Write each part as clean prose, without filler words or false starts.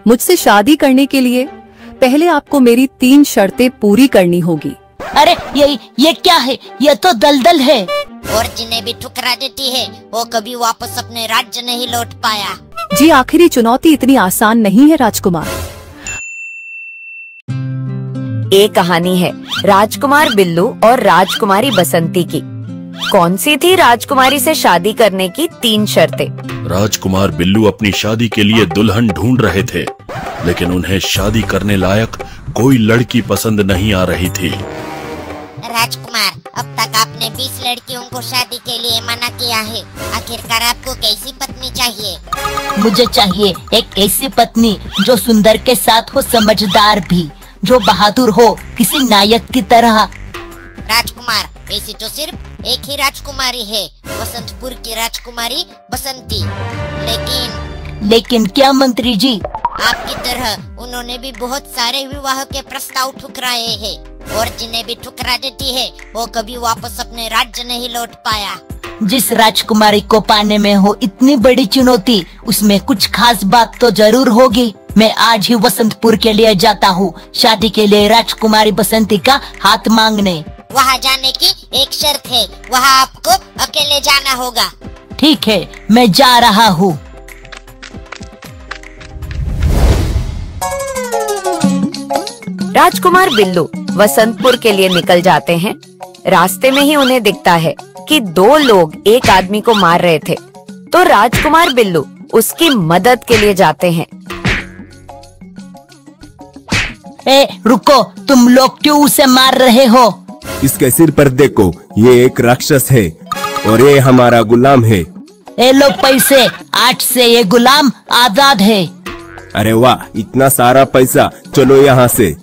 मुझसे शादी करने के लिए पहले आपको मेरी 3 शर्तें पूरी करनी होगी। अरे ये क्या है? ये तो दलदल है। और जिन्हें भी ठुकरा देती है वो कभी वापस अपने राज्य नहीं लौट पाया। जी, आखिरी चुनौती इतनी आसान नहीं है राजकुमार। एक कहानी है राजकुमार बिल्लू और राजकुमारी बसंती की। कौन सी थी राजकुमारी से शादी करने की 3 शर्तें? राजकुमार बिल्लू अपनी शादी के लिए दुल्हन ढूंढ रहे थे, लेकिन उन्हें शादी करने लायक कोई लड़की पसंद नहीं आ रही थी। राजकुमार, अब तक आपने 20 लड़कियों को शादी के लिए मना किया है। आखिरकार आपको कैसी पत्नी चाहिए? मुझे चाहिए एक ऐसी पत्नी जो सुंदर के साथ हो, समझदार भी, जो बहादुर हो, किसी नायक की तरह। राजकुमार, ऐसी तो सिर्फ एक ही राजकुमारी है, वसंतपुर की राजकुमारी बसंती। लेकिन क्या मंत्री जी? आपकी तरह उन्होंने भी बहुत सारे विवाह के प्रस्ताव ठुकराए हैं, और जिन्हें भी ठुकरा देती है वो कभी वापस अपने राज्य नहीं लौट पाया। जिस राजकुमारी को पाने में हो इतनी बड़ी चुनौती, उसमें कुछ खास बात तो जरूर होगी। मैं आज ही वसंतपुर के लिए जाता हूँ, शादी के लिए राजकुमारी बसंती का हाथ मांगने। वहाँ जाने की एक शर्त है, वहाँ आपको अकेले जाना होगा। ठीक है, मैं जा रहा हूँ। राजकुमार बिल्लू वसंतपुर के लिए निकल जाते हैं। रास्ते में ही उन्हें दिखता है कि 2 लोग एक आदमी को मार रहे थे, तो राजकुमार बिल्लू उसकी मदद के लिए जाते हैं। रुको, तुम लोग क्यों उसे मार रहे हो? इसके सिर पर देखो, ये एक राक्षस है और ये हमारा गुलाम है। लो पैसे, आज से ये गुलाम आजाद है। अरे वाह, इतना सारा पैसा, चलो यहाँ से।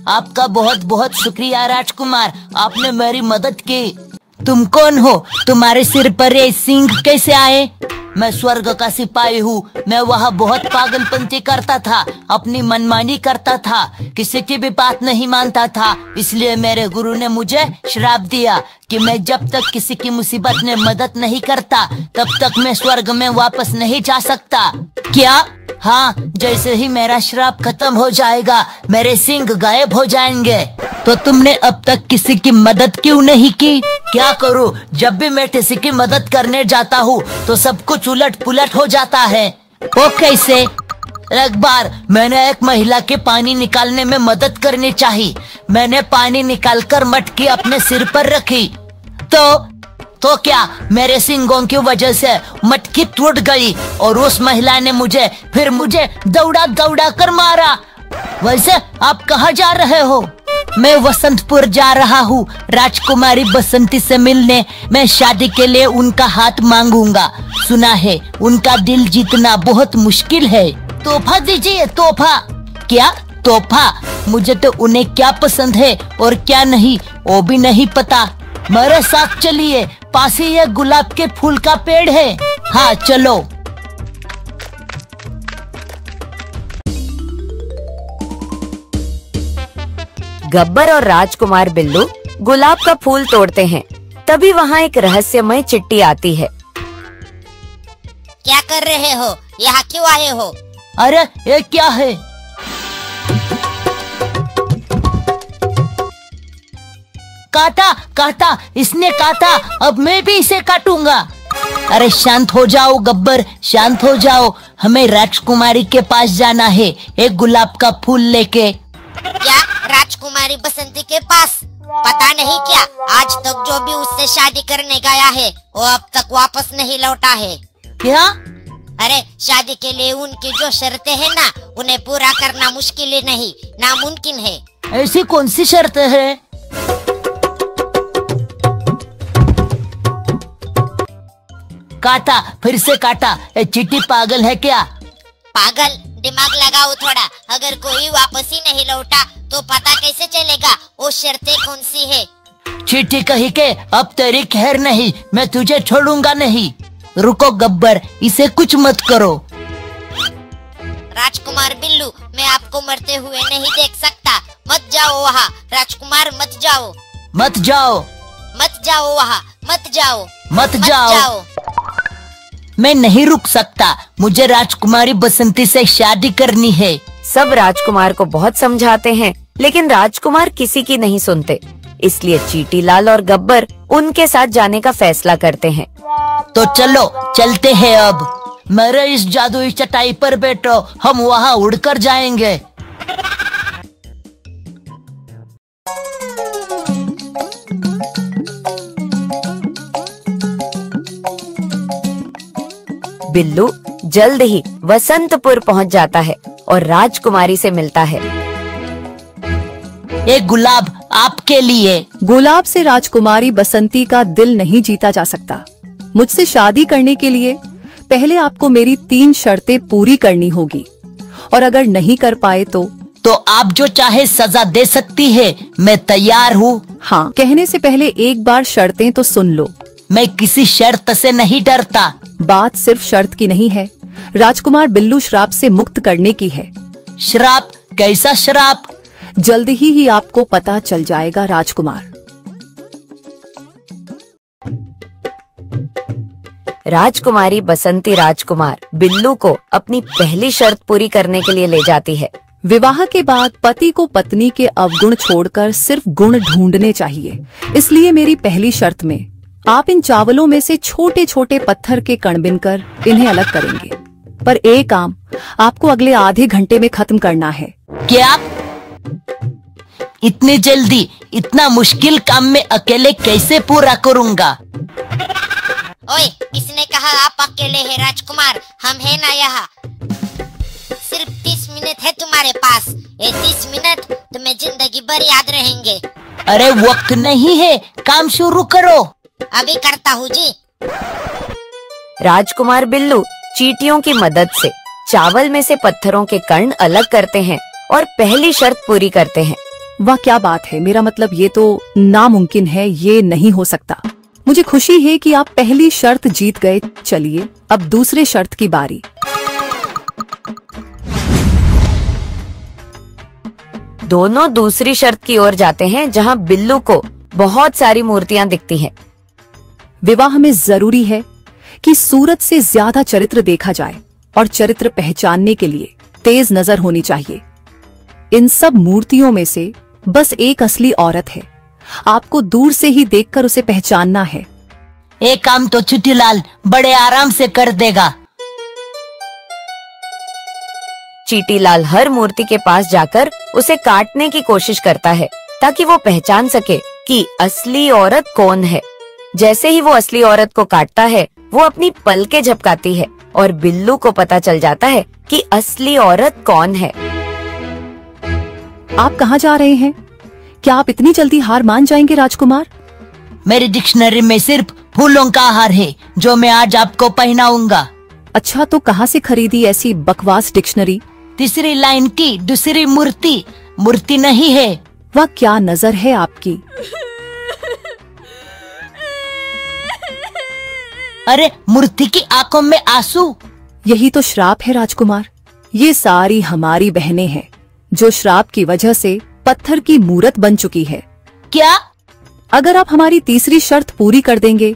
आपका बहुत बहुत शुक्रिया राजकुमार, आपने मेरी मदद की। तुम कौन हो? तुम्हारे सिर पर ये सिंह कैसे आए? मैं स्वर्ग का सिपाही हूँ। मैं वहाँ बहुत पागलपंती करता था, अपनी मनमानी करता था, किसी की भी बात नहीं मानता था। इसलिए मेरे गुरु ने मुझे श्राप दिया कि मैं जब तक किसी की मुसीबत में मदद नहीं करता तब तक मैं स्वर्ग में वापस नहीं जा सकता। क्या? हाँ, जैसे ही मेरा श्राप खत्म हो जाएगा मेरे सिंग गायब हो जाएंगे। तो तुमने अब तक किसी की मदद क्यों नहीं की? क्या करूं, जब भी मैं किसी की मदद करने जाता हूँ तो सब कुछ उलट पुलट हो जाता है। वो कैसे? एक बार मैंने एक महिला के पानी निकालने में मदद करनी चाहिए। मैंने पानी निकालकर मटकी अपने सिर पर रखी, तो क्या मेरे सिंगों की वजह से मटकी टूट गई और उस महिला ने मुझे दौड़ा कर मारा। वैसे आप कहाँ जा रहे हो? मैं वसंतपुर जा रहा हूँ राजकुमारी बसंती से मिलने। मैं शादी के लिए उनका हाथ मांगूंगा। सुना है उनका दिल जीतना बहुत मुश्किल है। तोहफा दीजिए, तोहफा। क्या तोहफा? मुझे तो उन्हें क्या पसंद है और क्या नहीं वो भी नहीं पता। मेरे साथ चलिए, पास ही ये गुलाब के फूल का पेड़ है। हाँ चलो। गब्बर और राजकुमार बिल्लू गुलाब का फूल तोड़ते हैं। तभी वहाँ एक रहस्यमय चिट्ठी आती है। क्या कर रहे हो? यहाँ क्यों आए हो? अरे ये क्या है? काटा, इसने काटा, अब मैं भी इसे काटूंगा। अरे शांत हो जाओ गब्बर, शांत हो जाओ। हमें राजकुमारी के पास जाना है एक गुलाब का फूल लेके। क्या राजकुमारी बसंती के पास? पता नहीं क्या आज तक जो भी उससे शादी करने गया है वो अब तक वापस नहीं लौटा है। क्या? अरे शादी के लिए उनकी जो शर्तें हैं ना, उन्हें पूरा करना मुश्किल ही नहीं, नामुमकिन है। ऐसी कौन सी शर्तें हैं? काटा, फिर से काटा। चिट्ठी पागल है क्या? पागल, दिमाग लगाओ थोड़ा। अगर कोई वापस ही नहीं लौटा तो पता कैसे चलेगा वो शर्तें कौन सी है? चिट्ठी कही के अब तेरी खैर नहीं, मैं तुझे छोड़ूंगा नहीं। रुको गब्बर, इसे कुछ मत करो। राजकुमार बिल्लू, मैं आपको मरते हुए नहीं देख सकता। मत जाओ वहाँ राजकुमार, मत जाओ। मत जाओ, मत जाओ वहाँ, मत जाओ, मत जाओ। मैं नहीं रुक सकता, मुझे राजकुमारी बसंती से शादी करनी है। सब राजकुमार को बहुत समझाते हैं, लेकिन राजकुमार किसी की नहीं सुनते। इसलिए चींटीलाल और गब्बर उनके साथ जाने का फैसला करते हैं। तो चलो चलते हैं अब। मेरे इस जादुई चटाई पर बैठो, हम वहाँ उड़कर जाएंगे। बिल्लू जल्द ही वसंतपुर पहुंच जाता है और राजकुमारी से मिलता है। एक गुलाब आपके लिए। गुलाब से राजकुमारी बसंती का दिल नहीं जीता जा सकता। मुझसे शादी करने के लिए पहले आपको मेरी 3 शर्तें पूरी करनी होगी, और अगर नहीं कर पाए तो आप जो चाहे सजा दे सकती है, मैं तैयार हूँ। हाँ, कहने से पहले एक बार शर्तें तो सुन लो। मैं किसी शर्त से नहीं डरता। बात सिर्फ शर्त की नहीं है, राजकुमार बिल्लू श्राप से मुक्त करने की है। श्राप? कैसा श्राप? जल्द ही आपको पता चल जाएगा राजकुमार। राजकुमारी बसंती राजकुमार बिल्लू को अपनी पहली शर्त पूरी करने के लिए ले जाती है। विवाह के बाद पति को पत्नी के अवगुण छोड़कर सिर्फ गुण ढूंढने चाहिए। इसलिए मेरी पहली शर्त में आप इन चावलों में से छोटे छोटे पत्थर के कण बिनकर इन्हें अलग करेंगे, पर एक काम आपको अगले आधे घंटे में खत्म करना है। क्या? इतनी जल्दी? इतना मुश्किल काम मैं अकेले कैसे पूरा करूँगा? ओए, किसने कहा आप अकेले हैं राजकुमार? हम हैं ना यहाँ। सिर्फ 30 मिनट है तुम्हारे पास। ये 30 मिनट तुम्हें जिंदगी भर याद रहेंगे। अरे वक्त नहीं है, काम शुरू करो। अभी करता हूँ जी। राजकुमार बिल्लू चींटियों की मदद से चावल में से पत्थरों के कण अलग करते हैं और पहली शर्त पूरी करते हैं। वाह, क्या बात है। मेरा मतलब ये तो नामुमकिन है, ये नहीं हो सकता। मुझे खुशी है कि आप पहली शर्त जीत गए। चलिए अब दूसरे शर्त की बारी। दोनों दूसरी शर्त की ओर जाते हैं, जहां बिल्लू को बहुत सारी मूर्तियां दिखती हैं। विवाह में जरूरी है कि सूरत से ज्यादा चरित्र देखा जाए, और चरित्र पहचानने के लिए तेज नजर होनी चाहिए। इन सब मूर्तियों में से बस एक असली औरत है। आपको दूर से ही देखकर उसे पहचानना है। एक काम तो चींटीलाल बड़े आराम से कर देगा। चींटीलाल हर मूर्ति के पास जाकर उसे काटने की कोशिश करता है, ताकि वो पहचान सके कि असली औरत कौन है। जैसे ही वो असली औरत को काटता है, वो अपनी पलकें झपकाती है और बिल्लू को पता चल जाता है कि असली औरत कौन है। आप कहाँ जा रहे हैं? क्या आप इतनी जल्दी हार मान जाएंगे राजकुमार? मेरी डिक्शनरी में सिर्फ फूलों का हार है, जो मैं आज आपको पहनाऊंगा। अच्छा, तो कहाँ से खरीदी ऐसी बकवास डिक्शनरी? तीसरी लाइन की दूसरी मूर्ति नहीं है। वाह, क्या नजर है आपकी। अरे, मूर्ति की आंखों में आंसू। यही तो श्राप है राजकुमार। ये सारी हमारी बहनें हैं, जो श्राप की वजह से पत्थर की मूरत बन चुकी है। क्या? अगर आप हमारी तीसरी शर्त पूरी कर देंगे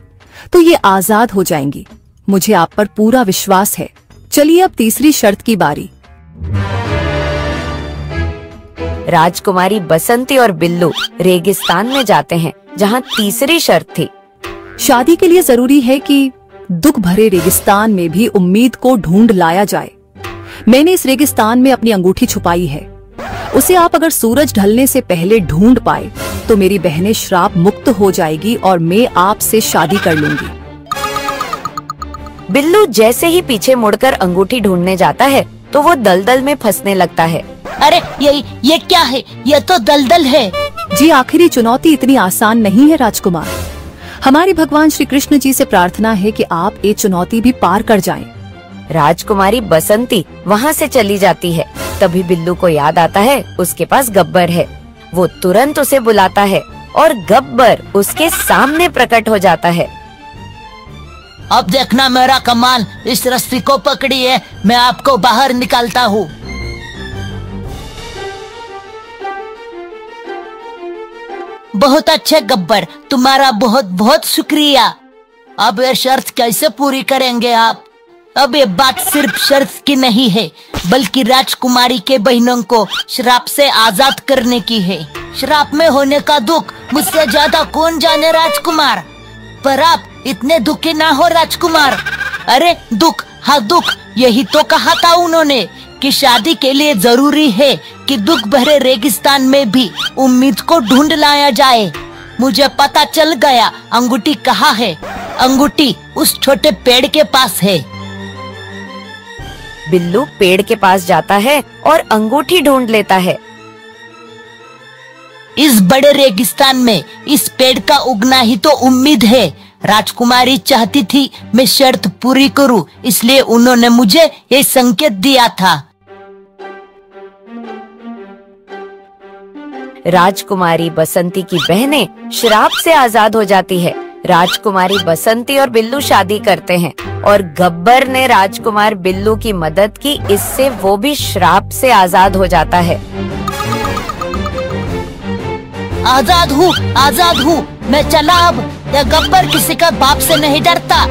तो ये आजाद हो जाएंगी। मुझे आप पर पूरा विश्वास है। चलिए अब तीसरी शर्त की बारी। राजकुमारी बसंती और बिल्लू रेगिस्तान में जाते हैं, जहां तीसरी शर्त थी। शादी के लिए जरूरी है कि दुख भरे रेगिस्तान में भी उम्मीद को ढूंढ लाया जाए। मैंने इस रेगिस्तान में अपनी अंगूठी छुपाई है। उसे आप अगर सूरज ढलने से पहले ढूंढ पाए तो मेरी बहनें श्राप मुक्त हो जाएगी और मैं आपसे शादी कर लूंगी। बिल्लू जैसे ही पीछे मुड़कर अंगूठी ढूंढने जाता है तो वो दलदल में फंसने लगता है। अरे ये क्या है? ये तो दलदल है। जी, आखिरी चुनौती इतनी आसान नहीं है राजकुमार। हमारे भगवान श्री कृष्ण जी से प्रार्थना है कि आप ये चुनौती भी पार कर जाएं। राजकुमारी बसंती वहाँ से चली जाती है। तभी बिल्लू को याद आता है उसके पास गब्बर है। वो तुरंत उसे बुलाता है और गब्बर उसके सामने प्रकट हो जाता है। अब देखना मेरा कमाल। इस रस्सी को पकड़िए, मैं आपको बाहर निकालता हूँ। बहुत अच्छे गब्बर, तुम्हारा बहुत बहुत शुक्रिया। अब ये शर्त कैसे पूरी करेंगे आप? अब ये बात सिर्फ शर्त की नहीं है, बल्कि राजकुमारी के बहनों को श्राप से आजाद करने की है। श्राप में होने का दुख मुझसे ज्यादा कौन जाने राजकुमार, पर आप इतने दुखी ना हो राजकुमार। अरे दुख, हाँ दुख, यही तो कहा था उन्होंने कि शादी के लिए जरूरी है कि दुख भरे रेगिस्तान में भी उम्मीद को ढूंढ लाया जाए। मुझे पता चल गया अंगूठी कहाँ है। अंगूठी उस छोटे पेड़ के पास है। बिल्लू पेड़ के पास जाता है और अंगूठी ढूंढ लेता है। इस बड़े रेगिस्तान में इस पेड़ का उगना ही तो उम्मीद है। राजकुमारी चाहती थी मैं शर्त पूरी करूं, इसलिए उन्होंने मुझे ये संकेत दिया था। राजकुमारी बसंती की बहनें श्राप से आजाद हो जाती है। राजकुमारी बसंती और बिल्लू शादी करते हैं और गब्बर ने राजकुमार बिल्लू की मदद की, इससे वो भी श्राप से आजाद हो जाता है। आजाद हूँ मैं चला अब। ये गब्बर किसी का बाप से नहीं डरता।